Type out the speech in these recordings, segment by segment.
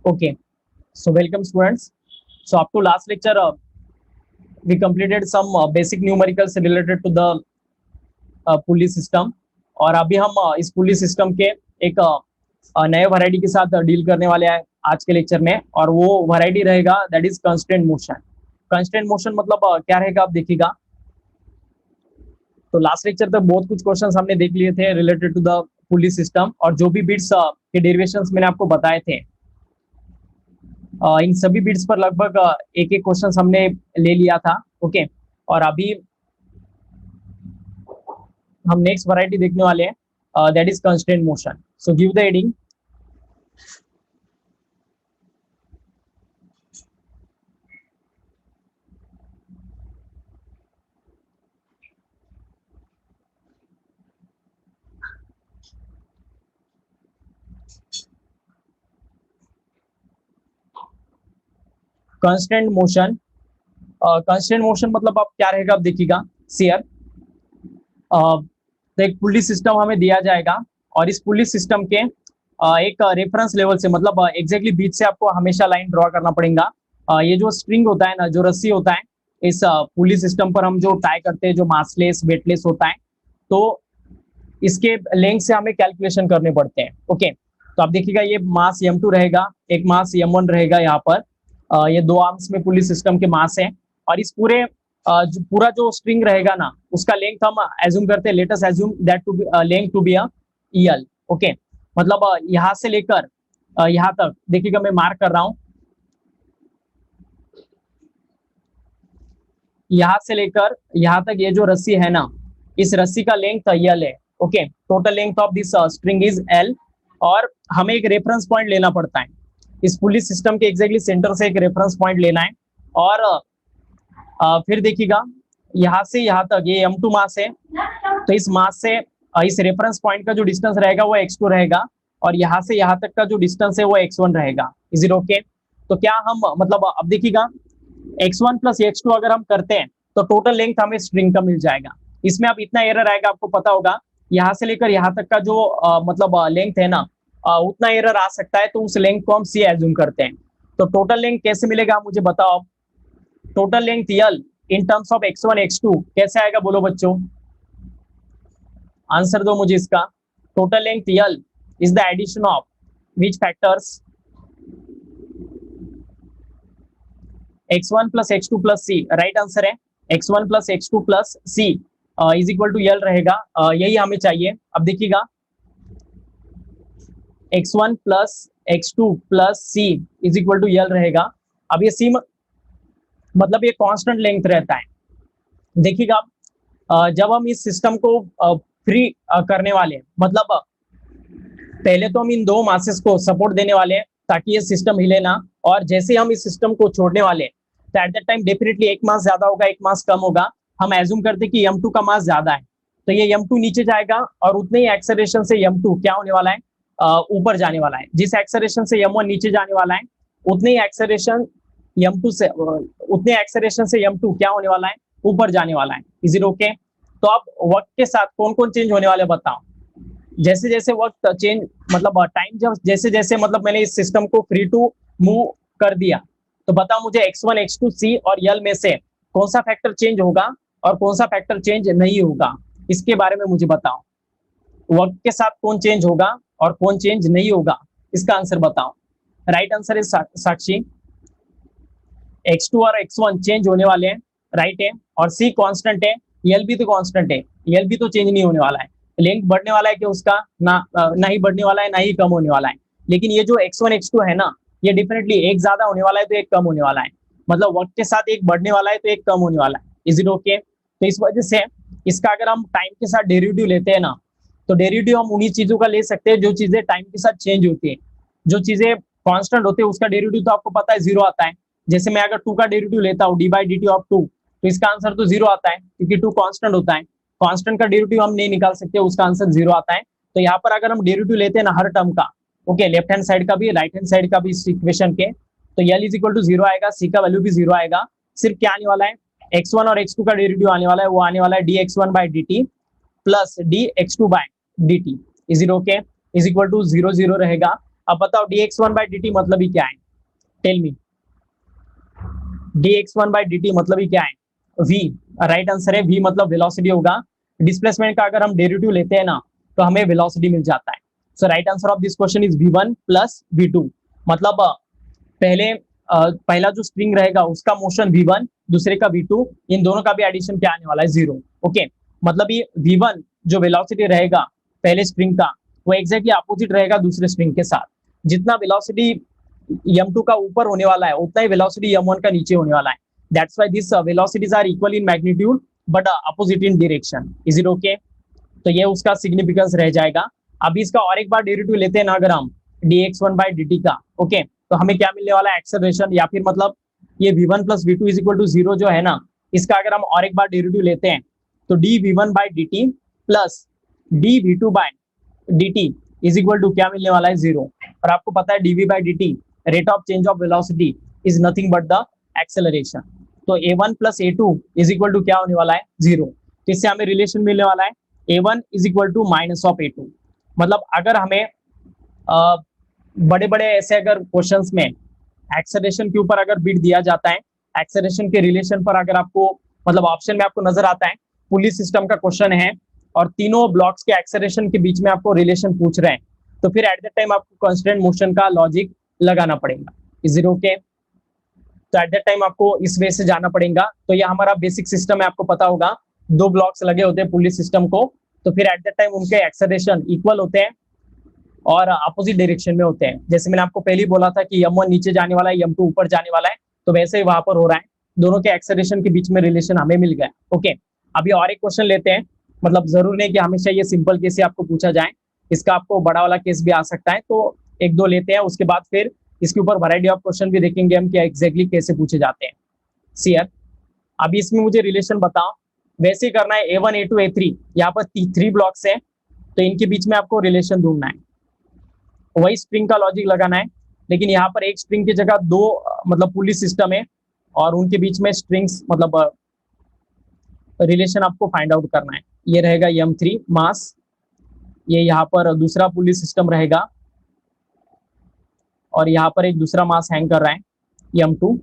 Okay, so welcome students. So up to last lecture, we completed some basic numericals related to the pulley system, और अभी हम इस पुlley system के एक नए वैरायटी के साथ डील करने वाले हैं आज के लेक्चर में, और वो वैरायटी रहेगा that is constant motion. Constant motion मतलब क्या रहेगा आप देखिएगा. तो लास्ट लेक्चर तक बहुत कुछ क्वेश्चंस हमने देख लिए थे रिलेटेड टू द पुlley सिस्टम, और जो भी बिट्स के डेरिवेशंस मैंने आपको बताए थे, इन सभी बिट्स पर लगभग एक एक क्वेश्चन हमने ले लिया था. ओके, और अभी हम नेक्स्ट वैरायटी देखने वाले हैं that is constant motion. So give the heading. Constant motion. Constant motion मतलब आप क्या रहेगा आप देखिएगा. शेयर तो एक पुली सिस्टम हमें दिया जाएगा, और इस पुली सिस्टम के एक रेफरेंस लेवल से, मतलब एग्जैक्टली बीच से आपको हमेशा लाइन ड्रॉ करना पड़ेगा. ये जो स्ट्रिंग होता है ना, जो रस्सी होता है, इस पुली सिस्टम पर हम जो टाई करते हैं, जो मासलेस वेटलेस होता है, तो इसके लेंथ से हमें कैलकुलेशन करने पड़ते हैं. ओके, तो आप देखिएगा ये मास m2 रहेगा, एक मास m1 रहेगा. यहाँ पर ये दो आर्म्स में पुली सिस्टम के मास है, और इस पूरे पूरा जो स्ट्रिंग रहेगा ना, उसका लेंथ हम एज्यूम करते हैं, let us assume that to be length to be EL. Okay, मतलब यहाँ से लेकर यहाँ तक देखिएगा, मैं मार्क कर रहा हूँ, यहाँ से लेकर यहाँ तक ये जो रस्सी है ना, इस रस्सी का लेंथ L है. Okay, total length of this string is L, और हमें एक रेफरेंस पॉइंट लेना पड़ता है. इस पुली सिस्टम के एग्जैक्टली सेंटर से एक रेफरेंस पॉइंट लेना है, और फिर देखिएगा यहाँ से यहाँ तक ये m2 मास है, तो इस मास से इस रेफरेंस पॉइंट का जो डिस्टेंस रहेगा वो x2 रहेगा, और यहाँ से यहाँ तक का जो डिस्टेंस है वो x1 रहेगा. Is it okay? तो क्या हम मतलब अब देखिएगा x1 प्लस x2 अगर हम करते हैं तो टोटल लेंथ हमें स्ट्रिंग का मिल जाएगा. इसमें अब इतना एरर आएगा, आपको पता होगा, यहाँ से लेकर यहाँ तक का जो मतलब लेंथ है ना, उतना एरर आ सकता है, तो उस लेंथ को हम C एज्यूम करते हैं. तो टोटल लेंथ कैसे मिलेगा मुझे बताओ. Total length L in terms of x1 x2 कैसे आएगा, बोलो बच्चों, आंसर दो मुझे इसका. Total length L is the addition of which factors, x1 plus x2 plus C. Right answer है x1 plus x2 plus C is equal to L रहेगा. यही हमें चाहिए. अब देखिएगा x1 plus x2 plus C is equal to L रहेगा. अब ये C मतलब ये कांस्टेंट लेंथ रहता है. देखिएगा जब हम इस सिस्टम को फ्री करने वाले हैं, मतलब पहले तो हम इन दो मासेस को सपोर्ट देने वाले हैं ताकि ये सिस्टम हिले ना, और जैसे हम इस सिस्टम को छोड़ने वाले हैं तो एट दैट टाइम डेफिनेटली एक मास ज्यादा होगा, एक मास कम होगा. हम एज्यूम करते हैं कि m2 का मास ज्यादा है, तो ये m2 नीचे जाएगा, और उतने ही एक्सेलरेशन से m2 क्या होने वाला है, ऊपर जाने वाला है. जिस एक्सेलरेशन से m1 नीचे जाने वाला है, उतने ही एक्सेलरेशन m2 से उतने एक्सेलरेशन से m2 क्या होने वाला है, ऊपर जाने वाला है. Is it okay? तो अब वक्त के साथ कौन कौन चेंज होने वाले बताओ. जैसे जैसे वक्त चेंज, मतलब टाइम जब जैसे जैसे मतलब मैंने इस सिस्टम को फ्री टू मूव कर दिया, तो बताओ मुझे x1 x2 C और L में से कौन सा फैक्टर चेंज होगा और कौन सा फैक्टर चेंज नहीं होगा, इसके बारे में मुझे बताओ. वक्त के साथ कौन चेंज होगा और कौन चेंज नहीं होगा, इसका आंसर बताओ. राइट आंसर है साक्षी, x2 और x1 चेंज होने वाले हैं, राइट है, और C कांस्टेंट है, L भी तो कांस्टेंट है, L भी तो चेंज नहीं होने वाला है. लेंथ बढ़ने वाला है कि उसका ना ही बढ़ने वाला है, ना ही कम होने वाला है. लेकिन ये जो x1 x2 है ना, ये डेफिनेटली एक ज्यादा होने वाला है तो एक कम होने वाला है, मतलब वक्त के साथ एक बढ़ने वाला है तो एक कम होने वाला है. Is it okay? तो इस वजह से इसका अगर हम टाइम के साथ डेरिवेटिव लेते हैं ना, तो डेरिवेटिव हम उन्हीं चीजों का ले सकते हैं जो चीजें टाइम के साथ चेंज होती है. जो चीजें कांस्टेंट होते हैं उसका डेरिवेटिव तो आपको पता है 0 आता है. जैसे मैं अगर 2 का डेरिवेटिव लेता हूँ d/dt ऑफ 2, तो इसका आंसर तो 0 आता है, क्योंकि 2 कांस्टेंट होता है. कांस्टेंट का डेरिवेटिव हम नहीं निकाल सकते, उसका आंसर 0 आता है. तो यहाँ पर अगर हम डेरिवेटिव लेते हैं ना हर टर्म का, ओके, लेफ्ट हैंड साइड का भी राइट हैंड साइड का भी इस इक्वेशन के, तो L इज इक्वल टू 0 आएगा, C का वैल्यू भी 0 आएगा. सिर्फ क्या आने वाला है, x1 और x2 का डेरिवेटिव आने वाला है, वो आने वाला है dx1/dt plus dx2/dt. Is it okay? Is equal to 0 0 रहेगा. अब बताओ dx1 बाई dt मतलब ही क्या है, tell me. dx1 by dt मतलब ही क्या है, v। राइट आंसर है v, मतलब वेलोसिटी होगा। डिस्प्लेसमेंट का अगर हम डेरिवेटिव लेते हैं ना तो हमें वेलोसिटी मिल जाता है। So right answer of this question is v1 plus v2। मतलब पहला जो स्ट्रिंग रहेगा उसका मोशन v1, दूसरे का v2, इन दोनों का भी एडिशन क्या आने वाला है, 0। ओके, मतलब ये v1 जो वेलोसिटी रहेगा पहले स्ट्रिंग का, वो एग्जैक्टली अपोजिट रहेगा दूसरे स्ट्रिंग के साथ। जितना वेलोसिटी m2 का ऊपर होने वाला है उतना ही वेलोसिटी m1 का नीचे होने वाला है। That's why this velocities are equal in magnitude but opposite in direction. Is it okay? तो ये उसका सिग्निफिकेंस रह जाएगा। अभी इसका और एक बार डेरिवेटिव लेते हैं ना अगर हम dx1 बाई dt का, ओके, तो हमें क्या मिलने वाला है, एक्सेलरेशन, या फिर मतलब ये v1 plus v2 is equal to 0 जो है ना, इसका अगर हम और एक बार डेरिवेटिव लेते हैं तो dv1 by dt plus dv2 by dt is equal to क्या मिलने वाला है, 0। और आपको पता है dv by dt rate of change of velocity is nothing but the acceleration. तो a1 plus a2 is equal to क्या होने वाला है, 0। तो इससे हमें रिलेशन मिलने वाला है a1 is equal to minus of a2। मतलब अगर हमें बड़े बड़े ऐसे अगर क्वेश्चंस में एक्सेलरेशन के ऊपर अगर बिट दिया जाता है, एक्सेलरेशन के रिलेशन पर अगर आपको मतलब ऑप्शन में आपको नजर आता है पुलिस सिस्टम का क्वेश्चन है और तीनों ब्लॉक्स के एक्सेलरेशन के बीच में आपको रिलेशन पूछ रहे हैं, तो फिर एट द टाइम आपको कांस्टेंट मोशन का लॉजिक लगाना पड़ेगा। Is it okay? तो एट द टाइम आपको इस वे से जाना पड़ेगा। तो ये हमारा बेसिक सिस्टम है, आपको पता होगा दो ब्लॉक्स लगे होते हैं पुलिस सिस्टम को, तो फिर एट द टाइम उनके एक्सेलरेशन इक्वल होते हैं और अपोजिट डायरेक्शन में होते हैं। जैसे मैंने आपको पहले ही बोला था कि m1 नीचे जाने वाला है, m2 ऊपर जाने वाला है, तो वैसे ही वहां पर हो रहा है। दोनों के एक्सेलरेशन के बीच में रिलेशन हमें मिल गया। ओके, अभी और एक क्वेश्चन लेते हैं। मतलब जरूर नहीं कि हमेशा ये सिंपल केस ही आपको पूछा जाए, इसका आपको बड़ा वाला केस भी आ सकता है। तो एक दो लेते हैं, उसके बाद फिर इसके ऊपर वैरायटी ऑफ क्वेश्चन भी देखेंगे हम कि एग्जैक्टली कैसे पूछे जाते हैं। सीयर, अभी इसमें मुझे रिलेशन बताओ। वैसे ही करना है, a1 a2 a3, यहाँ पर 3 ब्लॉक्स है, तो इनके बीच में आपको रिलेशन ढूंढना है, वही स्ट्रिंग का लॉजिक लगाना है। लेकिन यहाँ पर एक स्ट्रिंग की जगह दो मतलब पुलिस सिस्टम है और उनके बीच में स्ट्रिंग्स मतलब रिलेशन आपको फाइंड आउट करना है। ये रहेगा m3 मास, ये यहाँ पर दूसरा पुलिस सिस्टम रहेगा और यहाँ पर एक दूसरा मास हैंग कर रहा है m2,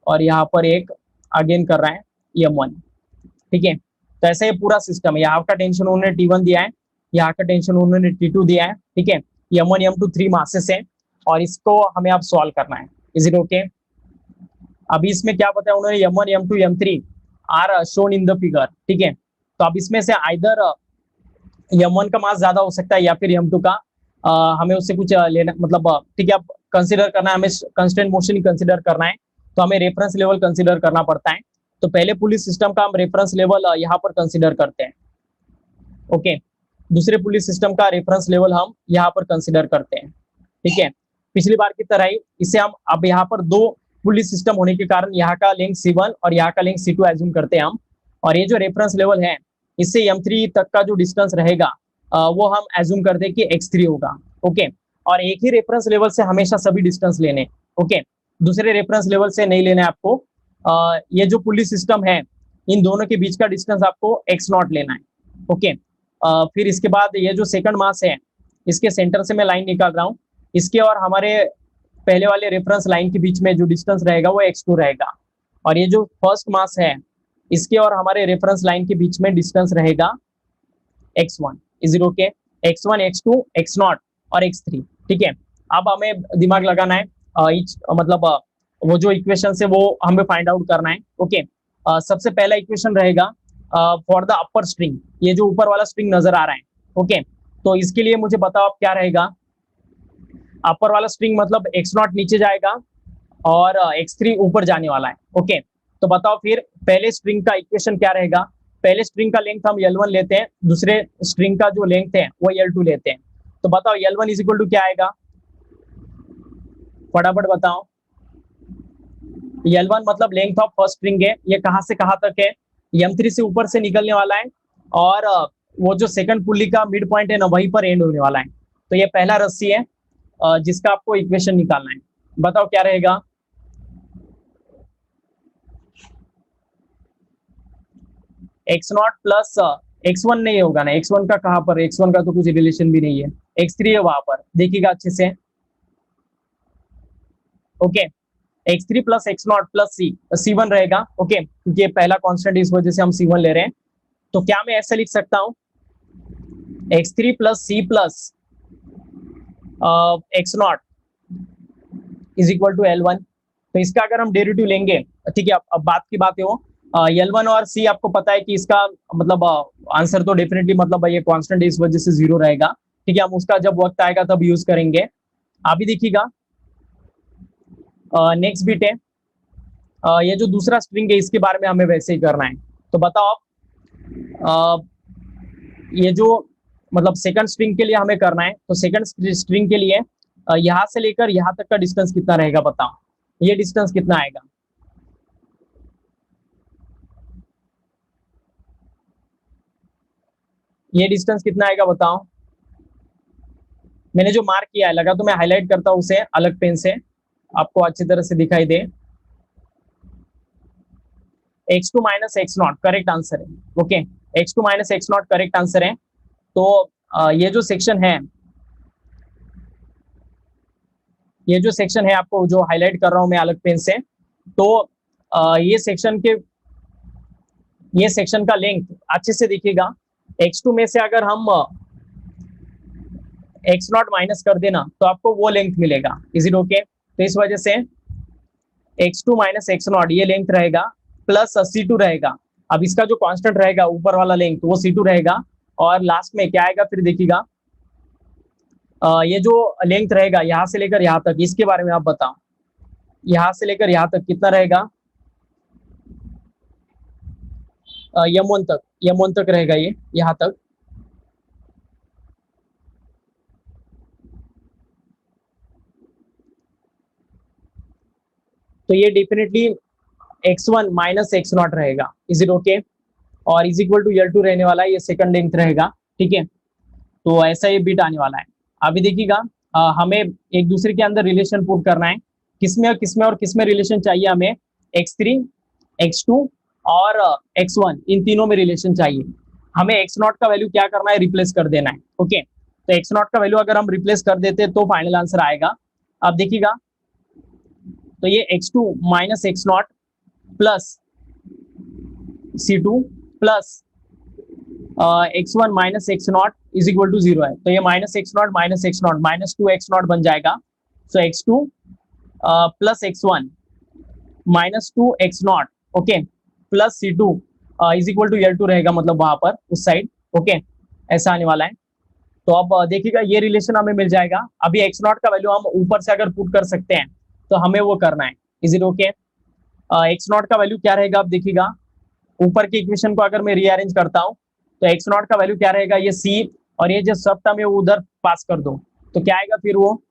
और यहाँ पर एक अगेन कर रहा है m1। ठीक है, तो ऐसा ये पूरा सिस्टम है। यहाँ का टेंशन उन्होंने T1 दिया है, यहाँ का टेंशन उन्होंने T2 दिया है। ठीक है, m1 m2 3 मासेस है और इसको हमें अब सॉल्व करना है। Is it okay? अभी इसमें क्या बताया उन्होंने, m1 m2 m3 are shown in the figure. ठीक है, तो अब इसमें से आइदर m1 का मास ज्यादा हो सकता है या फिर m2 का, हमें उससे कुछ लेना मतलब ठीक है, अब कंसिडर करना है हमें, कंस्टेंट मोशन ही कंसिडर करना है, तो हमें रेफरेंस लेवल कंसिडर करना पड़ता है। तो पहले पुलिस सिस्टम का हम रेफरेंस लेवल यहाँ पर कंसिडर करते हैं। ओके, दूसरे पुलिस सिस्टम का रेफरेंस लेवल हम यहाँ पर कंसिडर करते हैं। ठीक है, पिछली बार की तरह ही इसे हम अब यहाँ पर दो पुलिस सिस्टम होने के कारण यहाँ का लेंथ C1 और यहाँ का लेंथ C2 एज्यूम करते हैं हम, और ये जो रेफरेंस लेवल है इससे m3 तक का जो डिस्टेंस रहेगा वो हम एज्यूम करते हैं कि x3 होगा। ओके, और एक ही रेफरेंस लेवल से हमेशा सभी डिस्टेंस लेने। ओके, दूसरे रेफरेंस लेवल से नहीं लेना है आपको। ये जो पुलिस सिस्टम है इन दोनों के बीच का डिस्टेंस आपको x0 लेना है। ओके, फिर इसके बाद ये जो सेकंड मास है इसके सेंटर से मैं लाइन निकाल रहा हूँ, इसके और हमारे पहले वाले रेफरेंस लाइन के बीच में जो डिस्टेंस रहेगा वो x2 रहेगा, और ये जो फर्स्ट मास है इसके और हमारे रेफरेंस लाइन के बीच में डिस्टेंस रहेगा x1। Is it okay? x1 x2 x0 और x3। ठीक है, अब हमें दिमाग लगाना है, मतलब वो जो इक्वेशन है वो हमें फाइंड आउट करना है। ओके, सबसे पहला इक्वेशन रहेगा फॉर द अपर स्ट्रिंग, ये जो ऊपर वाला स्ट्रिंग नजर आ रहा है। ओके, तो इसके लिए मुझे बताओ अब क्या रहेगा। अपर वाला स्ट्रिंग मतलब x0 नीचे जाएगा और x3 ऊपर जाने वाला है। ओके, तो बताओ फिर पहले स्ट्रिंग का इक्वेशन क्या रहेगा। पहले स्ट्रिंग का लेंथ हम L1 लेते हैं, दूसरे स्ट्रिंग का जो लेंथ है वो L2 लेते हैं। तो बताओ L1 इज इक्वल टू क्या आएगा, फटाफट बताओ। L1 मतलब लेंथ ऑफ फर्स्ट स्ट्रिंग है, ये कहां से कहां तक है, m3 से ऊपर से निकलने वाला है और वो जो सेकंड पुल्ली का मिड पॉइंट है ना वहीं पर एंड होने वाला है। तो ये पहला रस्सी है जिसका आपको इक्वेशन निकालना है। बताओ क्या रहेगा। x0 प्लस x1 नहीं होगा ना, x1 का कहां पर, x1 का तो कुछ रिलेशन भी नहीं है, x3 है वहां पर, देखिएगा अच्छे से। Okay, x3 plus x0 plus c1 रहेगा। ओके, क्योंकि ये पहला कांस्टेंट इस वजह से हम c1 ले रहे हैं। तो क्या मैं ऐसे लिख सकता हूं, x3 plus c plus x0 is equal to L1। तो इसका अगर हम डेरिवेटिव लेंगे, ठीक है, अब बात की बात है वो L1 और C आपको पता है कि इसका मतलब आंसर तो डेफिनेटली मतलब ये कांस्टेंट इस वजह से 0 रहेगा। ठीक है, हम उसका जब वक्त आएगा तब यूज करेंगे। अभी देखिएगा नेक्स्ट बिट है, ये जो दूसरा स्ट्रिंग है इसके बारे में हमें वैसे ही करना है। तो बताओ आप, ये जो मतलब सेकंड स्ट्रिंग के लिए हमें करना है, तो सेकंड स्ट्रिंग के लिए यहां से लेकर यहां तक का डिस्टेंस कितना रहेगा, बताओ ये डिस्टेंस कितना आएगा। ये डिस्टेंस कितना आएगा बताओ। मैंने जो मार्क किया है, लगा तो मैं हाईलाइट करता हूं उसे अलग पेन से, आपको अच्छी तरह से दिखाई दे। x2 minus x0 correct answer है। Okay, x2 minus x0 correct answer है। तो ये जो सेक्शन है, ये जो सेक्शन है आपको जो हाईलाइट कर रहा हूं मैं अलग पेन से, तो ये सेक्शन का लेंथ अच्छे से देखिएगा। x2 में से अगर हम x0 माइनस कर देना तो आपको वो लेंथ मिलेगा। Is it okay? तो इस वजह से x2 माइनस x0 ये लेंथ रहेगा, प्लस c2 रहेगा। अब इसका जो कांस्टेंट रहेगा ऊपर वाला लेंथ वो c2 रहेगा, और लास्ट में क्या आएगा फिर देखिएगा, ये जो लेंथ रहेगा यहां से लेकर यहां तक, इसके बारे में आप बताओ, यहां से लेकर यहां तक कितना रहेगा। यम1 तक रहेगा ये, यहां तक। तो ये डेफिनेटली x1 माइनस x0 रहेगा। Is it okay? और इज इक्वल टू L2 रहने वाला है, ये सेकंड लेंथ रहेगा। ठीक है, तो ऐसा ये बिट आने वाला है। अभी देखिएगा, हमें एक दूसरे के अंदर रिलेशन पुट करना है, किसमें और किसमें और किसमें रिलेशन चाहिए हमें, x3 x2 और x1, इन तीनों में रिलेशन चाहिए। हमें x0 का वैल्यू क्या करना है, रिप्लेस कर देना है। ओके, तो x0 का वैल्यू अगर हम रिप्लेस कर देते तो फाइनल आंसर आएगा। अब देखिएगा, तो ये x2 minus x0 plus c2 plus x1 minus x0 is equal to 0 है। तो ये माइनस x0 माइनस 2x0 बन जाएगा। So x2 plus x1 minus 2x0 okay plus c2 is equal to L2 रहेगा, मतलब वहां पर उस साइड। ओके, ऐसा आने वाला है। तो अब देखिएगा ये रिलेशन हमें मिल जाएगा। अभी x0 का वैल्यू हम ऊपर से अगर पुट कर सकते हैं तो हमें वो करना है। Is it okay? x0 का वैल्यू क्या रहेगा, अब देखिएगा ऊपर की इक्वेशन को अगर मैं रीअरेंज करता हूं तो x0 का वैल्यू क्या रहेगा, ये c, और ये जो सब टर्म है वो उधर पास कर दो तो क्या आएगा फिर, वो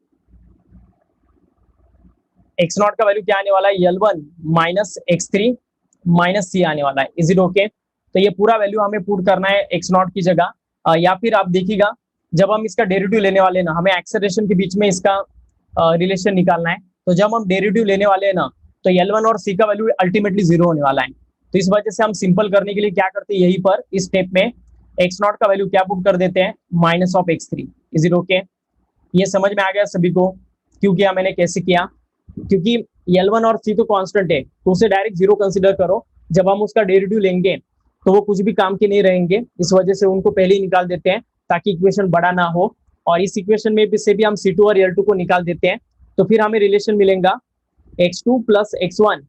x0 का वैल्यू क्या आने वाला है, L1 minus x3 minus c आने वाला है। Is it okay? तो ये पूरा वैल्यू हमें पुट करना है x0 की जगह, या फिर आप देखिएगा जब हम इसका डेरिवेटिव लेने वाले हैं ना, हमें एक्सेलरेशन के बीच में इसका रिलेशन निकालना है। तो जब हम डेरिवेटिव लेने वाले हैं ना, तो L1 और c का वैल्यू अल्टीमेटली 0 होने वाला है। तो इस वजह से हम सिंपल करने के लिए क्या करते हैं, यहीं पर इस स्टेप में x0 का वैल्यू क्या पुट कर देते हैं, minus of x3। Is it okay? ये समझ में आ गया सभी को क्यों किया मैंने, कैसे किया? क्योंकि L1 और c तो कांस्टेंट है, तो उसे डायरेक्ट 0 कंसीडर करो। जब हम उसका डेरिवेटिव लेंगे तो वो कुछ भी काम के नहीं रहेंगे, इस वजह से उनको पहले ही निकाल देते हैं ताकि इक्वेशन बड़ा ना हो। और इस इक्वेशन में भी से भी हम c2 और L2 को निकाल देते हैं, तो फिर हमें रिलेशन मिलेगा x2 plus x1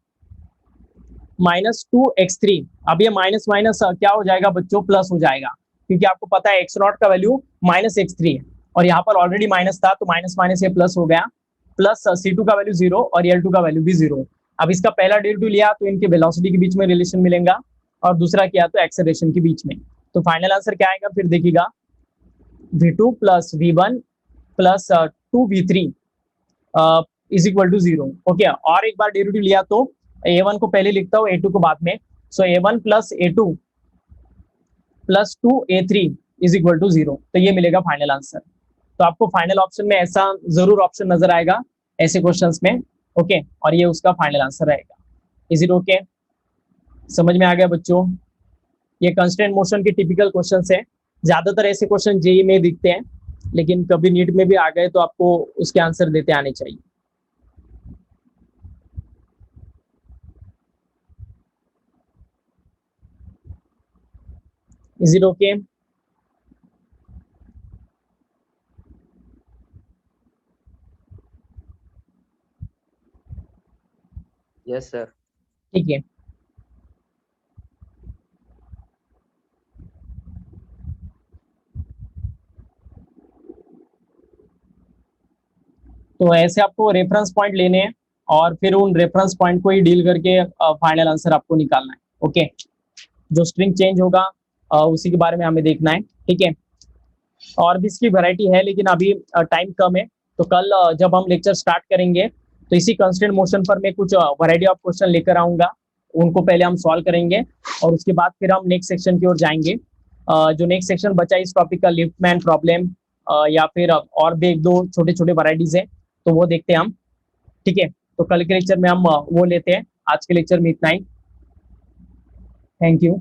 minus 2x3। अब ये माइनस माइनस क्या हो जाएगा बच्चों, प्लस हो जाएगा, क्योंकि आपको पता है x0 का वैल्यू माइनस x3 है और यहाँ पर ऑलरेडी माइनस था, तो माइनस माइनस ये प्लस हो गया, प्लस c2 का वैल्यू 0 और L2 का वैल्यू भी 0। अब इसका पहला डेरिवेटिव लिया तो इनके वेलोसिटी के बीच में रिलेशन मिलेगा, और दूसरा किया तो एक्सेलरेशन के बीच में। तो फाइनल आंसर क्या आएगा फिर देखिएगा, v2 plus v1 plus 2v3 is equal to 0। Okay, और एक बार डेरिवेटिव लिया तो a1 को पहले लिखता हूँ, a2 को बाद में। So a1 plus a2 plus 2a3 is equal to 0। तो ये मिलेगा फाइनल आंसर। तो आपको फाइनल ऑप्शन में ऐसा जरूर ऑप्शन नजर आएगा ऐसे क्वेश्चंस में। ओके, और ये उसका फाइनल आंसर रहेगा। Is it okay? समझ में आ गया बच्चों? ये कंस्टेंट मोशन के टिपिकल क्वेश्चंस है, ज्यादातर ऐसे क्वेश्चन जेईई में दिखते हैं। लेकिन कभी नीट में भी आ गए तो आपको उसके आंसर देते आने चाहिए। Is it okay? Yes sir. ठीक है, तो ऐसे आपको रेफरेंस पॉइंट लेने हैं और फिर उन रेफरेंस पॉइंट को ही डील करके फाइनल आंसर आपको निकालना है। ओके, जो स्ट्रिंग चेंज होगा उसी के बारे में हमें देखना है। ठीक है, और भी इसकी वैरायटी है लेकिन अभी टाइम कम है, तो कल जब हम लेक्चर स्टार्ट करेंगे तो इसी कंस्टेंट मोशन पर मैं कुछ वैरायटी ऑफ क्वेश्चन लेकर आऊंगा, उनको पहले हम सॉल्व करेंगे और उसके बाद फिर हम नेक्स्ट सेक्शन की ओर जाएंगे। जो नेक्स्ट सेक्शन बचा इस टॉपिक का लिफ्टमैन प्रॉब्लम या फिर और भी एक दो छोटे छोटे वैरायटीज हैं, तो वो देखते हैं हम। ठीक है, तो कल के लेक्चर में हम वो लेते हैं। आज के लेक्चर में इतना ही। Thank you.